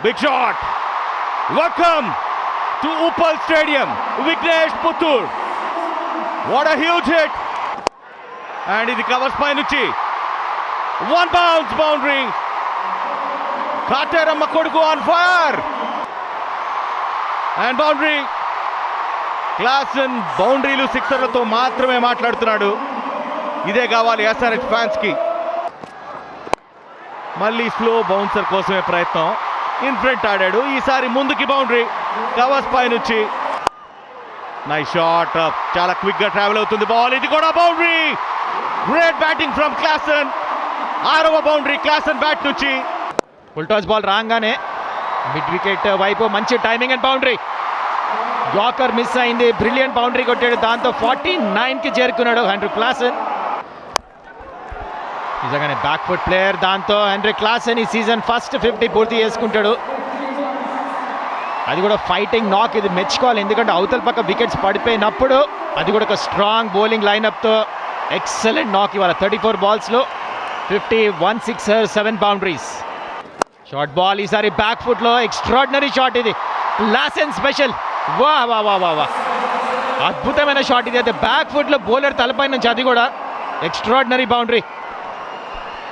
Big shot. Welcome to Uppal Stadium, Vignesh Puttur. What a huge hit. And ఇది covers పై నుంచి one bounce boundary. Kateramma కొడుకు on fire. And boundary. Klaasen బౌండరీలు సిక్సర్లతో మాత్రమే మాట్లాడుతున్నాడు. ఇదే కావాలి ఎస్ఆర్హెచ్ ఫ్యాన్స్ కి. మళ్ళీ స్లో బౌన్సర్ కోసమే ప్రయత్నం. ఇన్ ఫ్రంట్ ఆడాడు, ఈసారి ముందుకి బౌండరీ. కవర్స్ పై నుంచి నైస్ షాట్. చాలా క్విక్ గా ట్రావెల్ అవుతుంది బాల్. ఇది కూడా boundary. Great batting from Klaasen. 6వ బౌండరీ క్లాసన్ బ్యాట్ నుంచి. ఫుల్ టాస్ బాల్ రాగానే మిడ్ వికెట్ వైపు మంచి timing and boundary. Yorker miss అయింది, బ్రిలియంట్ బౌండరీ కొట్టాడు. దాంతో 49కి చేరుకున్నాడు హెన్రీ క్లాసన్. నిజంగానే బ్యాక్ ఫుట్ ప్లేయర్. దాంతో హెన్రీ క్లాసన్ ఈ సీజన్ ఫస్ట్ 50 పూర్తి చేసుకుంటాడు. అది కూడా ఫైటింగ్ నాక్. ఇది మెచ్చుకోవాలి, ఎందుకంటే అవతల పక్క వికెట్స్ పడిపోయినప్పుడు అది కూడా ఒక స్ట్రాంగ్ బౌలింగ్ లైనప్తో ఎక్సలెంట్ నాక్ ఇవాళ. 34 బాల్స్లో 50, 1 సిక్సర్, 7 బౌండరీస్. షార్ట్ బాల్ ఈసారి బ్యాక్ ఫుట్లో ఎక్స్ట్రాడినరీ షాట్. ఇది క్లాసన్ స్పెషల్. వా వా వా వా వా అద్భుతమైన షాట్ ఇది. అయితే బ్యాక్ ఫుట్లో బౌలర్ తలపై నుంచి, అది కూడా ఎక్స్ట్రాడినరీ బౌండరీ.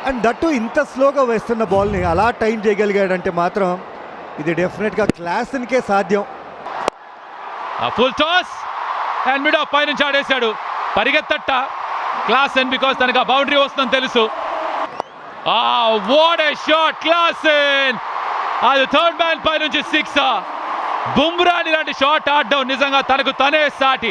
అండ్ దట్టు ఇంత స్లోగా వేస్తున్న బాల్ని అలా టైం చేయగలిగాడంటే మాత్రం ఇది డెఫినెట్గా క్లాసన్కే సాధ్యం. Full toss and mid off పై నుంచి ఆడేశాడు. పరిగెత్తట్ట క్లాసన్, బికాస్ తనకు ఆ బౌండరీ వస్తుందని తెలుసు. What a shot Klaasen. అది థర్డ్ మ్యాన్ పై నుంచి 6. బుమ్రాని లాంటి షాట్ ఆడడం నిజంగా తనకు తనే సాటి.